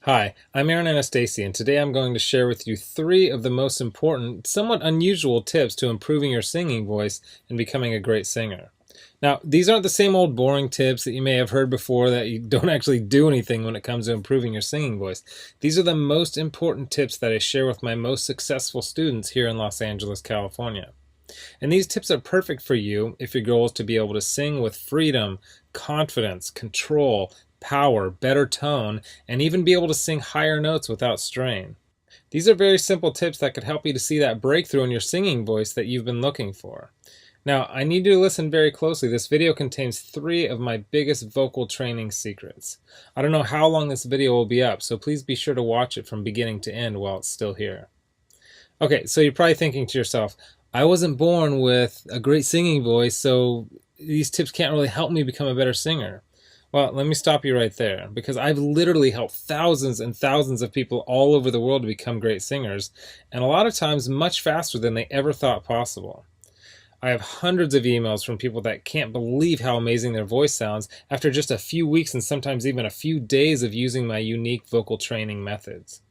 Hi, I'm Aaron Anastasi, and today I'm going to share with you three of the most important, somewhat unusual tips to improving your singing voice and becoming a great singer. Now, these aren't the same old boring tips that you may have heard before that you don't actually do anything when it comes to improving your singing voice. These are the most important tips that I share with my most successful students here in Los Angeles, California. And these tips are perfect for you if your goal is to be able to sing with freedom, confidence, control, power, better tone, and even be able to sing higher notes without strain. These are very simple tips that could help you to see that breakthrough in your singing voice that you've been looking for. Now, I need you to listen very closely. This video contains three of my biggest vocal training secrets. I don't know how long this video will be up, so please be sure to watch it from beginning to end while it's still here. Okay, so you're probably thinking to yourself, I wasn't born with a great singing voice, so these tips can't really help me become a better singer. Well, let me stop you right there, because I've literally helped thousands and thousands of people all over the world to become great singers, and a lot of times much faster than they ever thought possible. I have hundreds of emails from people that can't believe how amazing their voice sounds after just a few weeks and sometimes even a few days of using my unique vocal training methods.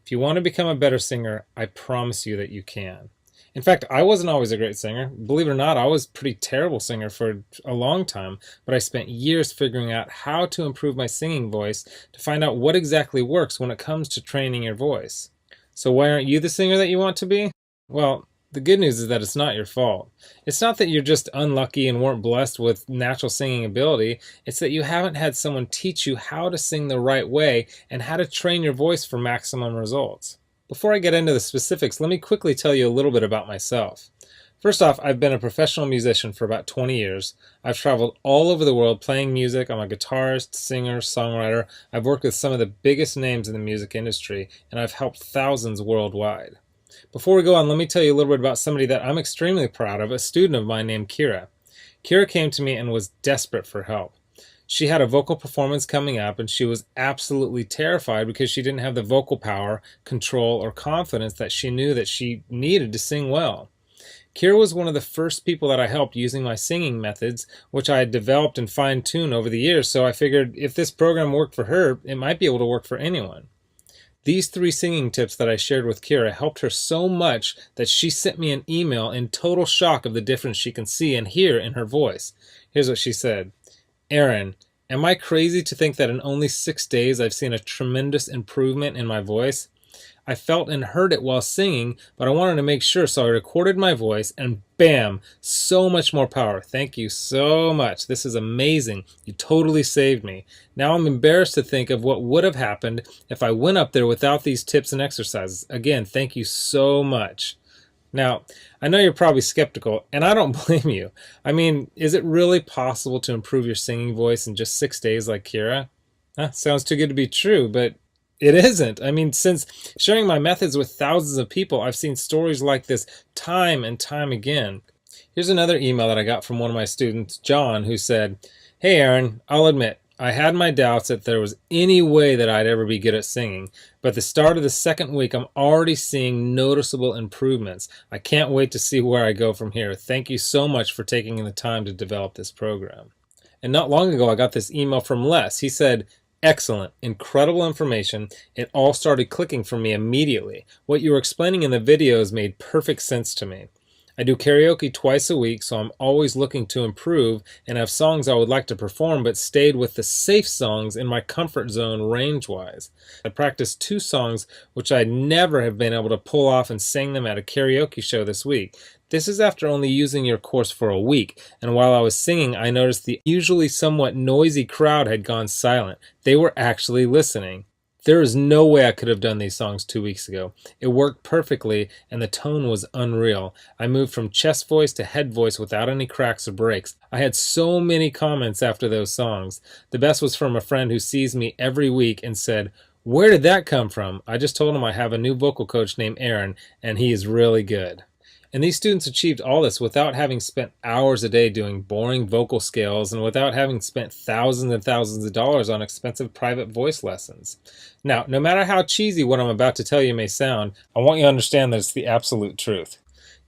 If you want to become a better singer, I promise you that you can. In fact, I wasn't always a great singer. Believe it or not, I was a pretty terrible singer for a long time, but I spent years figuring out how to improve my singing voice to find out what exactly works when it comes to training your voice. So why aren't you the singer that you want to be? Well, the good news is that it's not your fault. It's not that you're just unlucky and weren't blessed with natural singing ability. It's that you haven't had someone teach you how to sing the right way and how to train your voice for maximum results. Before I get into the specifics, let me quickly tell you a little bit about myself. First off, I've been a professional musician for about 20 years. I've traveled all over the world playing music. I'm a guitarist, singer, songwriter. I've worked with some of the biggest names in the music industry, and I've helped thousands worldwide. Before we go on, let me tell you a little bit about somebody that I'm extremely proud of, a student of mine named Kira. Kira came to me and was desperate for help. She had a vocal performance coming up, and she was absolutely terrified because she didn't have the vocal power, control, or confidence that she knew that she needed to sing well. Kira was one of the first people that I helped using my singing methods, which I had developed and fine-tuned over the years, so I figured if this program worked for her, it might be able to work for anyone. These three singing tips that I shared with Kira helped her so much that she sent me an email in total shock of the difference she can see and hear in her voice. Here's what she said. Aaron, am I crazy to think that in only 6 days I've seen a tremendous improvement in my voice? I felt and heard it while singing, but I wanted to make sure, so I recorded my voice, and bam, so much more power. Thank you so much. This is amazing. You totally saved me. Now I'm embarrassed to think of what would have happened if I went up there without these tips and exercises. Again, thank you so much. Now, I know you're probably skeptical, and I don't blame you. I mean, is it really possible to improve your singing voice in just 6 days like Kira? Sounds too good to be true, but it isn't. I mean, since sharing my methods with thousands of people, I've seen stories like this time and time again. Here's another email that I got from one of my students, John, who said, Hey Aaron, I'll admit, I had my doubts that there was any way that I'd ever be good at singing, but at the start of the second week, I'm already seeing noticeable improvements. I can't wait to see where I go from here. Thank you so much for taking the time to develop this program. And not long ago, I got this email from Les. He said, Excellent, incredible information. It all started clicking for me immediately. What you were explaining in the videos made perfect sense to me. I do karaoke twice a week, so I'm always looking to improve and have songs I would like to perform, but stayed with the safe songs in my comfort zone range-wise. I practiced 2 songs which I'd never have been able to pull off and sang them at a karaoke show this week. This is after only using your course for a week, and while I was singing, I noticed the usually somewhat noisy crowd had gone silent. They were actually listening. There is no way I could have done these songs 2 weeks ago. It worked perfectly, and the tone was unreal. I moved from chest voice to head voice without any cracks or breaks. I had so many comments after those songs. The best was from a friend who sees me every week and said, Where did that come from? I just told him I have a new vocal coach named Aaron, and he is really good. And these students achieved all this without having spent hours a day doing boring vocal scales and without having spent thousands and thousands of dollars on expensive private voice lessons. Now, no matter how cheesy what I'm about to tell you may sound, I want you to understand that it's the absolute truth.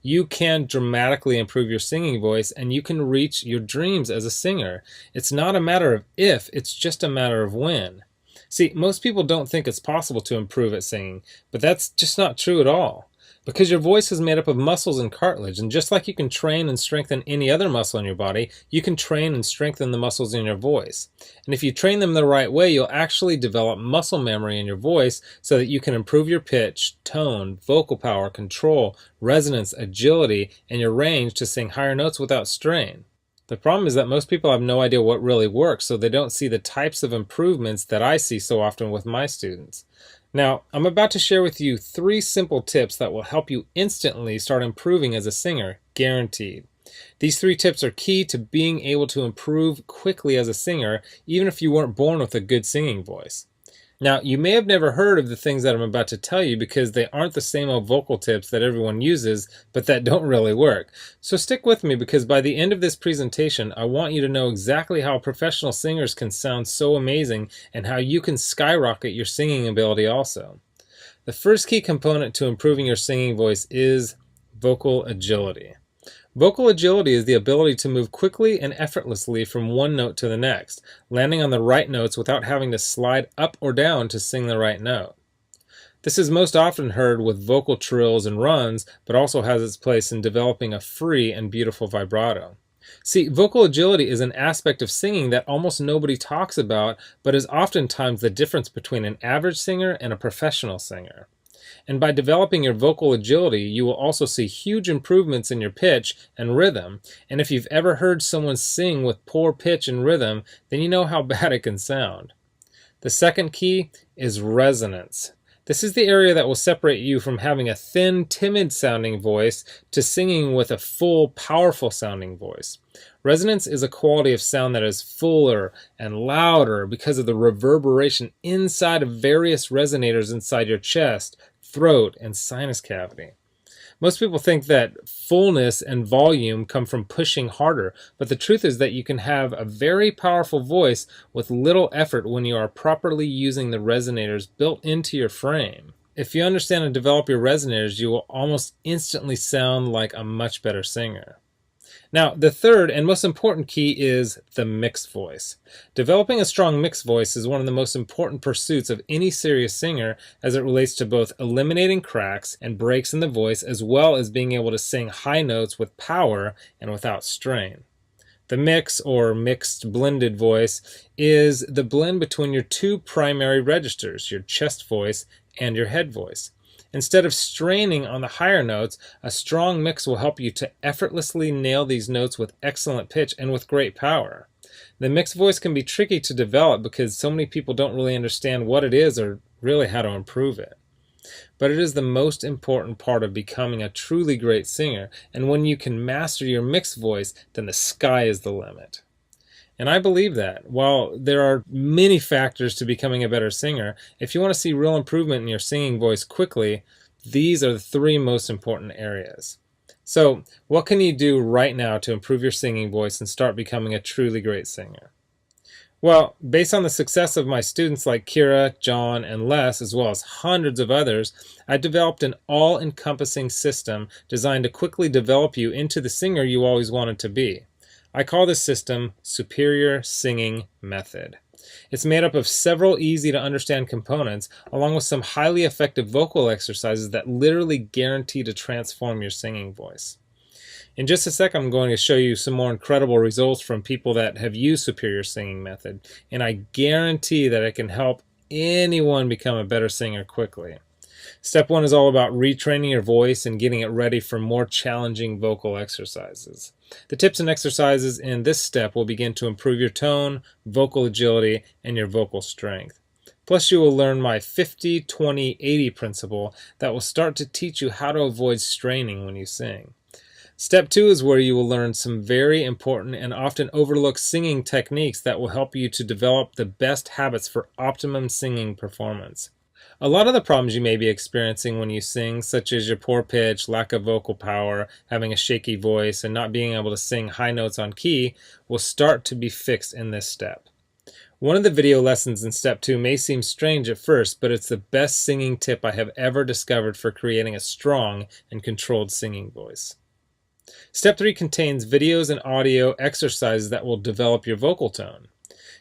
You can dramatically improve your singing voice, and you can reach your dreams as a singer. It's not a matter of if, it's just a matter of when. See, most people don't think it's possible to improve at singing, but that's just not true at all. Because your voice is made up of muscles and cartilage, and just like you can train and strengthen any other muscle in your body, you can train and strengthen the muscles in your voice. And if you train them the right way, you'll actually develop muscle memory in your voice so that you can improve your pitch, tone, vocal power, control, resonance, agility, and your range to sing higher notes without strain. The problem is that most people have no idea what really works, so they don't see the types of improvements that I see so often with my students. Now, I'm about to share with you 3 simple tips that will help you instantly start improving as a singer, guaranteed. These 3 tips are key to being able to improve quickly as a singer, even if you weren't born with a good singing voice. Now, you may have never heard of the things that I'm about to tell you because they aren't the same old vocal tips that everyone uses, but that don't really work. So stick with me because by the end of this presentation, I want you to know exactly how professional singers can sound so amazing and how you can skyrocket your singing ability also. The first key component to improving your singing voice is vocal agility. Vocal agility is the ability to move quickly and effortlessly from one note to the next, landing on the right notes without having to slide up or down to sing the right note. This is most often heard with vocal trills and runs, but also has its place in developing a free and beautiful vibrato. See, vocal agility is an aspect of singing that almost nobody talks about, but is oftentimes the difference between an average singer and a professional singer. And by developing your vocal agility, you will also see huge improvements in your pitch and rhythm. And if you've ever heard someone sing with poor pitch and rhythm, then you know how bad it can sound. The second key is resonance. This is the area that will separate you from having a thin, timid sounding voice to singing with a full, powerful sounding voice. Resonance is a quality of sound that is fuller and louder because of the reverberation inside of various resonators inside your chest, throat, and sinus cavity. Most people think that fullness and volume come from pushing harder, but the truth is that you can have a very powerful voice with little effort when you are properly using the resonators built into your frame. If you understand and develop your resonators, you will almost instantly sound like a much better singer. Now, the third and most important key is the mixed voice. Developing a strong mixed voice is one of the most important pursuits of any serious singer as it relates to both eliminating cracks and breaks in the voice as well as being able to sing high notes with power and without strain. The mix, or mixed blended voice, is the blend between your 2 primary registers, your chest voice and your head voice. Instead of straining on the higher notes, a strong mix will help you to effortlessly nail these notes with excellent pitch and with great power. The mixed voice can be tricky to develop because so many people don't really understand what it is or really how to improve it. But it is the most important part of becoming a truly great singer, and when you can master your mixed voice, then the sky is the limit. And I believe that. While there are many factors to becoming a better singer, if you want to see real improvement in your singing voice quickly, these are the 3 most important areas. So, what can you do right now to improve your singing voice and start becoming a truly great singer? Well, based on the success of my students like Kira, John, and Les, as well as hundreds of others, I developed an all-encompassing system designed to quickly develop you into the singer you always wanted to be. I call this system Superior Singing Method. It's made up of several easy-to-understand components, along with some highly effective vocal exercises that literally guarantee to transform your singing voice. In just a sec, I'm going to show you some more incredible results from people that have used Superior Singing Method, and I guarantee that it can help anyone become a better singer quickly. Step 1 is all about retraining your voice and getting it ready for more challenging vocal exercises. The tips and exercises in this step will begin to improve your tone, vocal agility, and your vocal strength. Plus, you will learn my 50-20-80 principle that will start to teach you how to avoid straining when you sing. Step 2 is where you will learn some very important and often overlooked singing techniques that will help you to develop the best habits for optimum singing performance. A lot of the problems you may be experiencing when you sing, such as your poor pitch, lack of vocal power, having a shaky voice, and not being able to sing high notes on key, will start to be fixed in this step. One of the video lessons in Step 2 may seem strange at first, but it's the best singing tip I have ever discovered for creating a strong and controlled singing voice. Step 3 contains videos and audio exercises that will develop your vocal tone.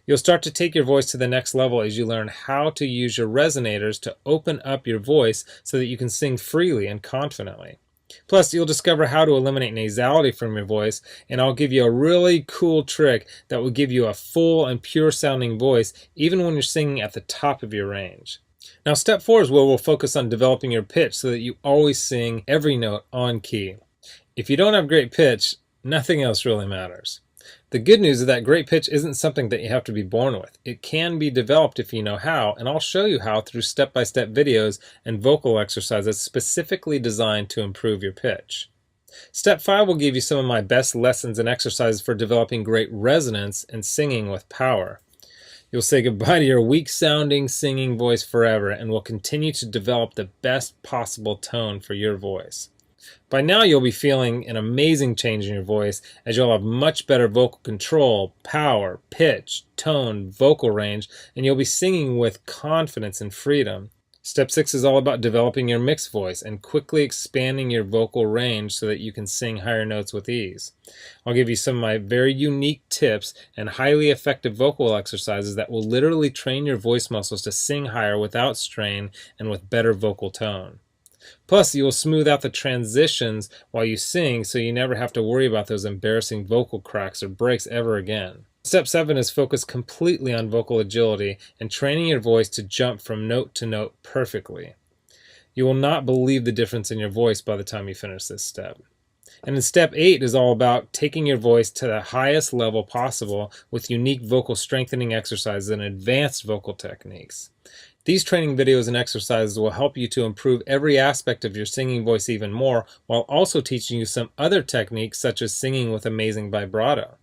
You'll start to take your voice to the next level as you learn how to use your resonators to open up your voice so that you can sing freely and confidently. Plus, you'll discover how to eliminate nasality from your voice, and I'll give you a really cool trick that will give you a full and pure sounding voice even when you're singing at the top of your range. Now, step 4 is where we'll focus on developing your pitch so that you always sing every note on key. If you don't have great pitch, nothing else really matters. The good news is that great pitch isn't something that you have to be born with. It can be developed if you know how, and I'll show you how through step-by-step videos and vocal exercises specifically designed to improve your pitch. Step 5 will give you some of my best lessons and exercises for developing great resonance and singing with power. You'll say goodbye to your weak-sounding singing voice forever and will continue to develop the best possible tone for your voice. By now you'll be feeling an amazing change in your voice as you'll have much better vocal control, power, pitch, tone, vocal range, and you'll be singing with confidence and freedom. Step 6 is all about developing your mixed voice and quickly expanding your vocal range so that you can sing higher notes with ease. I'll give you some of my very unique tips and highly effective vocal exercises that will literally train your voice muscles to sing higher without strain and with better vocal tone. Plus, you will smooth out the transitions while you sing so you never have to worry about those embarrassing vocal cracks or breaks ever again. Step 7 is focused completely on vocal agility and training your voice to jump from note to note perfectly. You will not believe the difference in your voice by the time you finish this step. And then step 8 is all about taking your voice to the highest level possible with unique vocal strengthening exercises and advanced vocal techniques. These training videos and exercises will help you to improve every aspect of your singing voice even more, while also teaching you some other techniques such as singing with amazing vibrato.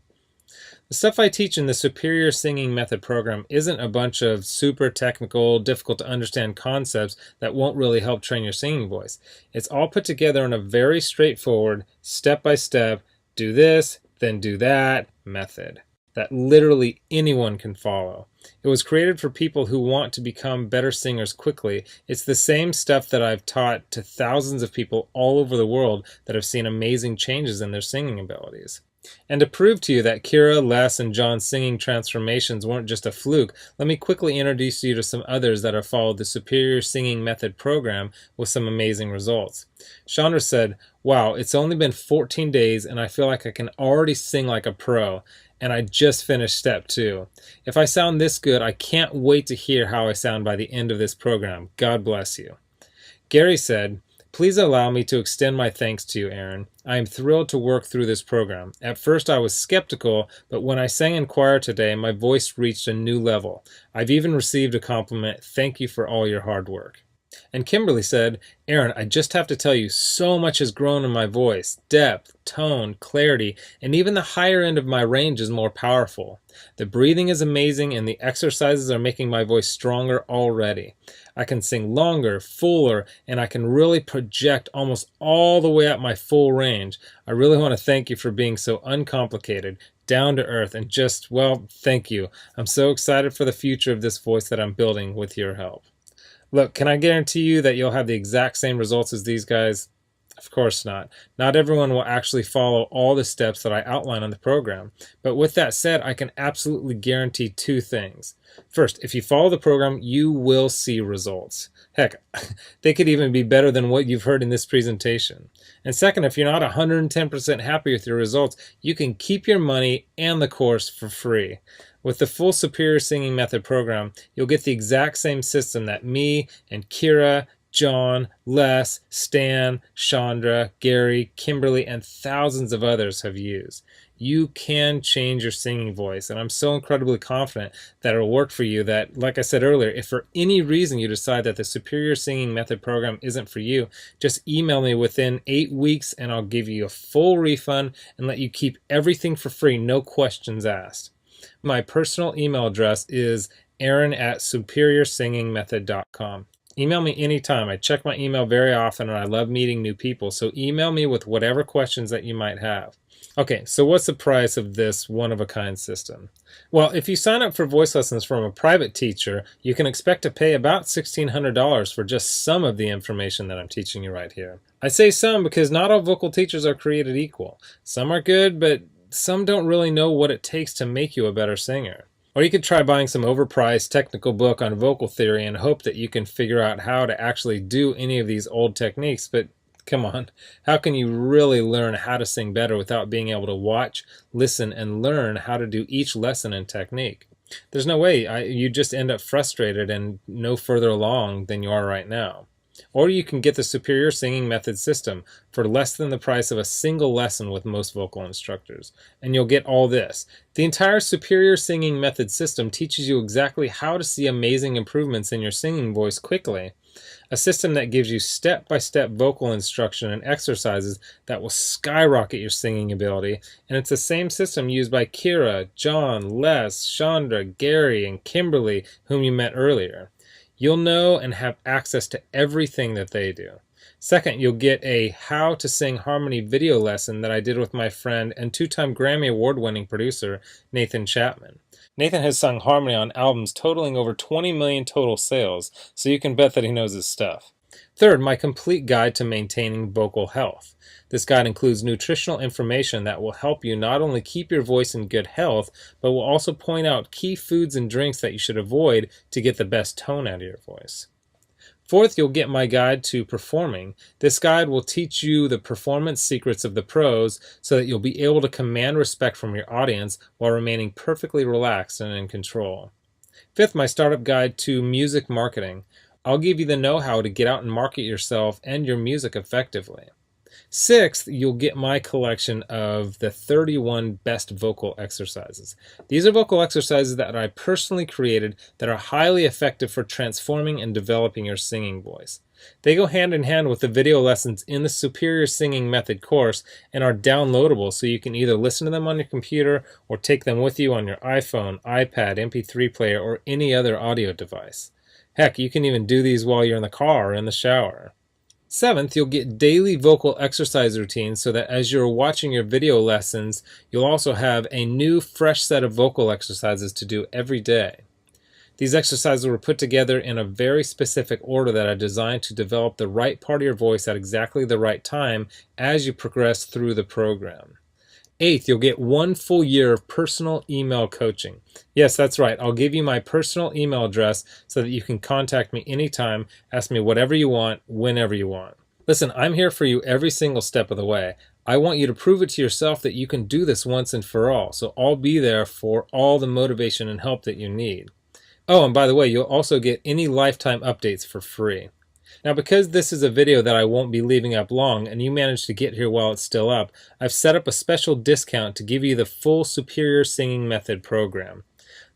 The stuff I teach in the Superior Singing Method program isn't a bunch of super technical, difficult to understand concepts that won't really help train your singing voice. It's all put together in a very straightforward, step-by-step, do this, then do that method that literally anyone can follow. It was created for people who want to become better singers quickly. It's the same stuff that I've taught to thousands of people all over the world that have seen amazing changes in their singing abilities. And to prove to you that Kira, Les, and John's singing transformations weren't just a fluke, let me quickly introduce you to some others that have followed the Superior Singing Method program with some amazing results. Chandra said, "Wow, it's only been 14 days and I feel like I can already sing like a pro. And I just finished step 2. If I sound this good, I can't wait to hear how I sound by the end of this program. God bless you." Gary said, "Please allow me to extend my thanks to you, Aaron. I am thrilled to work through this program. At first I was skeptical, but when I sang in choir today, my voice reached a new level. I've even received a compliment. Thank you for all your hard work." And Kimberly said, "Aaron, I just have to tell you, so much has grown in my voice. Depth, tone, clarity, and even the higher end of my range is more powerful. The breathing is amazing and the exercises are making my voice stronger already. I can sing longer, fuller, and I can really project almost all the way up my full range. I really want to thank you for being so uncomplicated, down to earth, and just, well, thank you. I'm so excited for the future of this voice that I'm building with your help." Look, can I guarantee you that you'll have the exact same results as these guys? Of course not. Not everyone will actually follow all the steps that I outline on the program. But with that said, I can absolutely guarantee 2 things. First, if you follow the program, you will see results. Heck, they could even be better than what you've heard in this presentation. And second, if you're not 110% happy with your results, you can keep your money and the course for free. With the full Superior Singing Method program, you'll get the exact same system that me and Kira, John, Les, Stan, Chandra, Gary, Kimberly, and thousands of others have used. You can change your singing voice, and I'm so incredibly confident that it'll work for you that, like I said earlier, if for any reason you decide that the Superior Singing Method program isn't for you, just email me within 8 weeks and I'll give you a full refund and let you keep everything for free, no questions asked. My personal email address is aaron@superiorsingingmethod.com. Email me anytime. I check my email very often and I love meeting new people, so email me with whatever questions that you might have. Okay, so what's the price of this one-of-a-kind system? Well, if you sign up for voice lessons from a private teacher, you can expect to pay about $1,600 for just some of the information that I'm teaching you right here. I say some because not all vocal teachers are created equal. Some are good, but some don't really know what it takes to make you a better singer. Or you could try buying some overpriced technical book on vocal theory and hope that you can figure out how to actually do any of these old techniques. But come on, how can you really learn how to sing better without being able to watch, listen, and learn how to do each lesson and technique? There's no way. You just end up frustrated and no further along than you are right now. Or you can get the Superior Singing Method system for less than the price of a single lesson with most vocal instructors. And you'll get all this. The entire Superior Singing Method system teaches you exactly how to see amazing improvements in your singing voice quickly. A system that gives you step-by-step vocal instruction and exercises that will skyrocket your singing ability. And it's the same system used by Kira, John, Les, Chandra, Gary, and Kimberly, whom you met earlier. You'll know and have access to everything that they do. Second, you'll get a How to Sing Harmony video lesson that I did with my friend and two-time Grammy Award-winning producer, Nathan Chapman. Nathan has sung harmony on albums totaling over 20 million total sales, so you can bet that he knows his stuff. Third, my complete guide to maintaining vocal health. This guide includes nutritional information that will help you not only keep your voice in good health, but will also point out key foods and drinks that you should avoid to get the best tone out of your voice. Fourth, you'll get my guide to performing. This guide will teach you the performance secrets of the pros so that you'll be able to command respect from your audience while remaining perfectly relaxed and in control. Fifth, my startup guide to music marketing. I'll give you the know-how to get out and market yourself and your music effectively. Sixth, you'll get my collection of the 31 best vocal exercises. These are vocal exercises that I personally created that are highly effective for transforming and developing your singing voice. They go hand in hand with the video lessons in the Superior Singing Method course and are downloadable, so you can either listen to them on your computer or take them with you on your iPhone, iPad, MP3 player, or any other audio device. Heck, you can even do these while you're in the car or in the shower. Seventh, you'll get daily vocal exercise routines so that as you're watching your video lessons, you'll also have a new, fresh set of vocal exercises to do every day. These exercises were put together in a very specific order that are designed to develop the right part of your voice at exactly the right time as you progress through the program. Eighth, you'll get 1 full year of personal email coaching. Yes, that's right. I'll give you my personal email address so that you can contact me anytime, ask me whatever you want, whenever you want. Listen, I'm here for you every single step of the way. I want you to prove it to yourself that you can do this once and for all, so I'll be there for all the motivation and help that you need. Oh, and by the way, you'll also get any lifetime updates for free. Now, because this is a video that I won't be leaving up long and you managed to get here while it's still up, I've set up a special discount to give you the full Superior Singing Method program.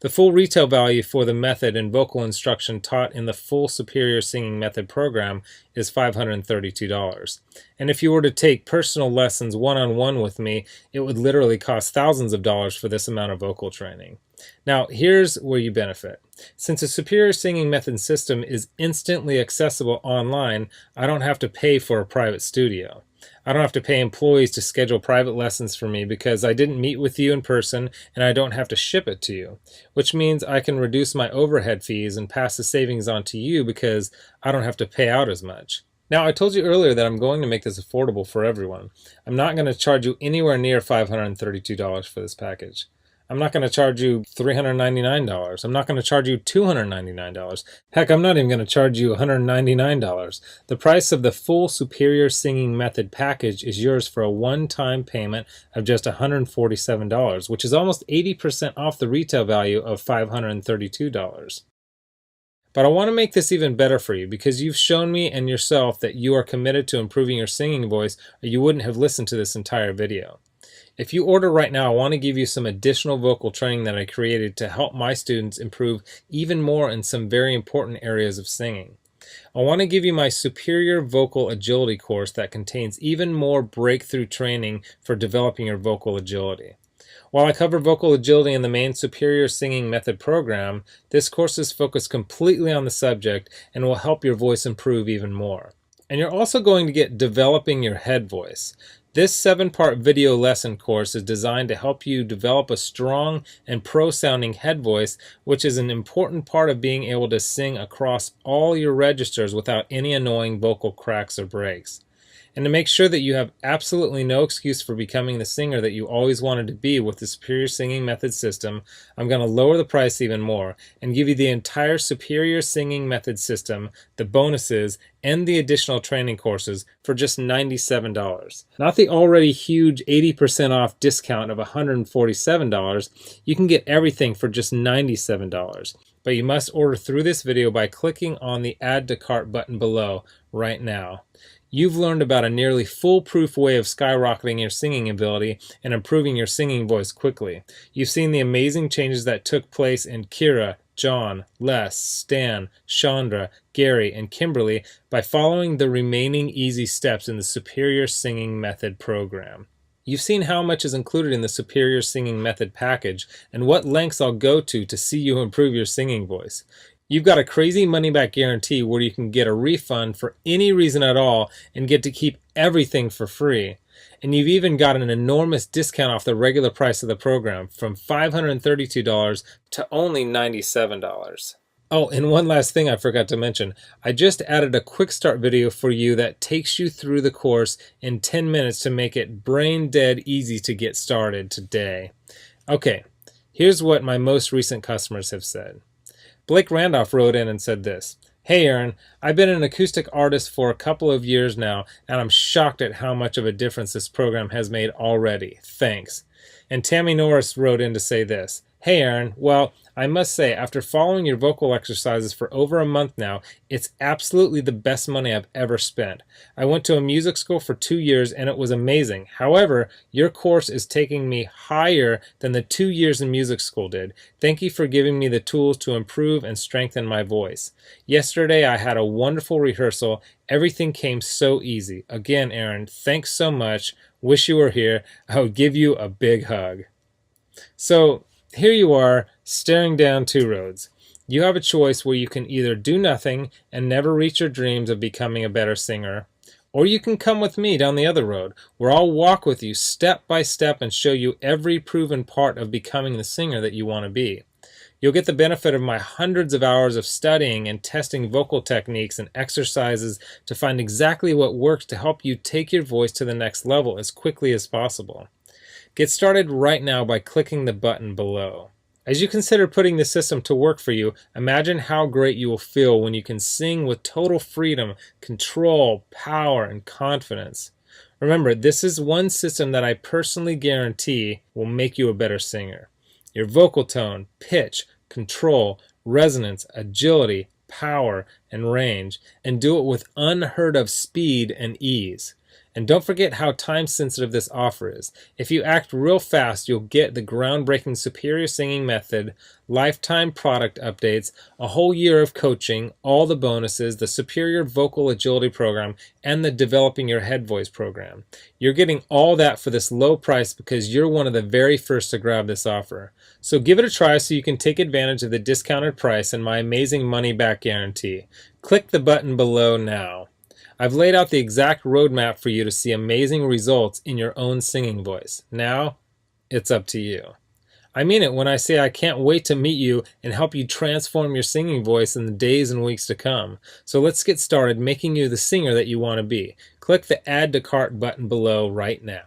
The full retail value for the method and vocal instruction taught in the full Superior Singing Method program is $532. And if you were to take personal lessons one-on-one with me, it would literally cost thousands of dollars for this amount of vocal training. Now, here's where you benefit. Since the Superior Singing Method system is instantly accessible online, I don't have to pay for a private studio. I don't have to pay employees to schedule private lessons for me because I didn't meet with you in person, and I don't have to ship it to you, which means I can reduce my overhead fees and pass the savings on to you because I don't have to pay out as much. Now, I told you earlier that I'm going to make this affordable for everyone. I'm not going to charge you anywhere near $532 for this package. I'm not going to charge you $399. I'm not going to charge you $299. Heck, I'm not even going to charge you $199. The price of the full Superior Singing Method package is yours for a one-time payment of just $147, which is almost 80% off the retail value of $532. But I want to make this even better for you because you've shown me and yourself that you are committed to improving your singing voice, or you wouldn't have listened to this entire video. If you order right now, I want to give you some additional vocal training that I created to help my students improve even more in some very important areas of singing. I want to give you my Superior Vocal Agility course that contains even more breakthrough training for developing your vocal agility. While I cover vocal agility in the main Superior Singing Method program, this course is focused completely on the subject and will help your voice improve even more. And you're also going to get Developing Your Head Voice. This 7-part video lesson course is designed to help you develop a strong and pro-sounding head voice, which is an important part of being able to sing across all your registers without any annoying vocal cracks or breaks. And to make sure that you have absolutely no excuse for becoming the singer that you always wanted to be with the Superior Singing Method system, I'm going to lower the price even more and give you the entire Superior Singing Method system, the bonuses, and the additional training courses for just $97. Not the already huge 80% off discount of $147. You can get everything for just $97. But you must order through this video by clicking on the Add to Cart button below right now. You've learned about a nearly foolproof way of skyrocketing your singing ability and improving your singing voice quickly. You've seen the amazing changes that took place in Kira, John, Les, Stan, Chandra, Gary, and Kimberly by following the remaining easy steps in the Superior Singing Method program. You've seen how much is included in the Superior Singing Method package and what lengths I'll go to see you improve your singing voice. You've got a crazy money-back guarantee where you can get a refund for any reason at all and get to keep everything for free. And you've even got an enormous discount off the regular price of the program from $532 to only $97. Oh, and one last thing I forgot to mention. I just added a quick start video for you that takes you through the course in 10 minutes to make it brain dead easy to get started today. Okay, here's what my most recent customers have said. Blake Randolph wrote in and said this: "Hey Aaron, I've been an acoustic artist for a couple of years now, and I'm shocked at how much of a difference this program has made already. Thanks." And Tammy Norris wrote in to say this: "Hey Aaron, well, I must say, after following your vocal exercises for over a month now, it's absolutely the best money I've ever spent. I went to a music school for 2 years and it was amazing. However, your course is taking me higher than the 2 years in music school did. Thank you for giving me the tools to improve and strengthen my voice. Yesterday I had a wonderful rehearsal. Everything came so easy. Again, Aaron, thanks so much. Wish you were here. I would give you a big hug." So here you are, staring down two roads. You have a choice where you can either do nothing and never reach your dreams of becoming a better singer, or you can come with me down the other road, where I'll walk with you step by step and show you every proven part of becoming the singer that you want to be. You'll get the benefit of my hundreds of hours of studying and testing vocal techniques and exercises to find exactly what works to help you take your voice to the next level as quickly as possible. Get started right now by clicking the button below. As you consider putting the system to work for you, imagine how great you will feel when you can sing with total freedom, control, power, and confidence. Remember, this is one system that I personally guarantee will make you a better singer. Your vocal tone, pitch, control, resonance, agility, power, and range, and do it with unheard of speed and ease. And don't forget how time-sensitive this offer is. If you act real fast, you'll get the groundbreaking Superior Singing Method, lifetime product updates, a whole year of coaching, all the bonuses, the Superior Vocal Agility Program, and the Developing Your Head Voice program. You're getting all that for this low price because you're one of the very first to grab this offer. So give it a try so you can take advantage of the discounted price and my amazing money-back guarantee. Click the button below now. I've laid out the exact roadmap for you to see amazing results in your own singing voice. Now, it's up to you. I mean it when I say I can't wait to meet you and help you transform your singing voice in the days and weeks to come. So let's get started making you the singer that you want to be. Click the Add to Cart button below right now.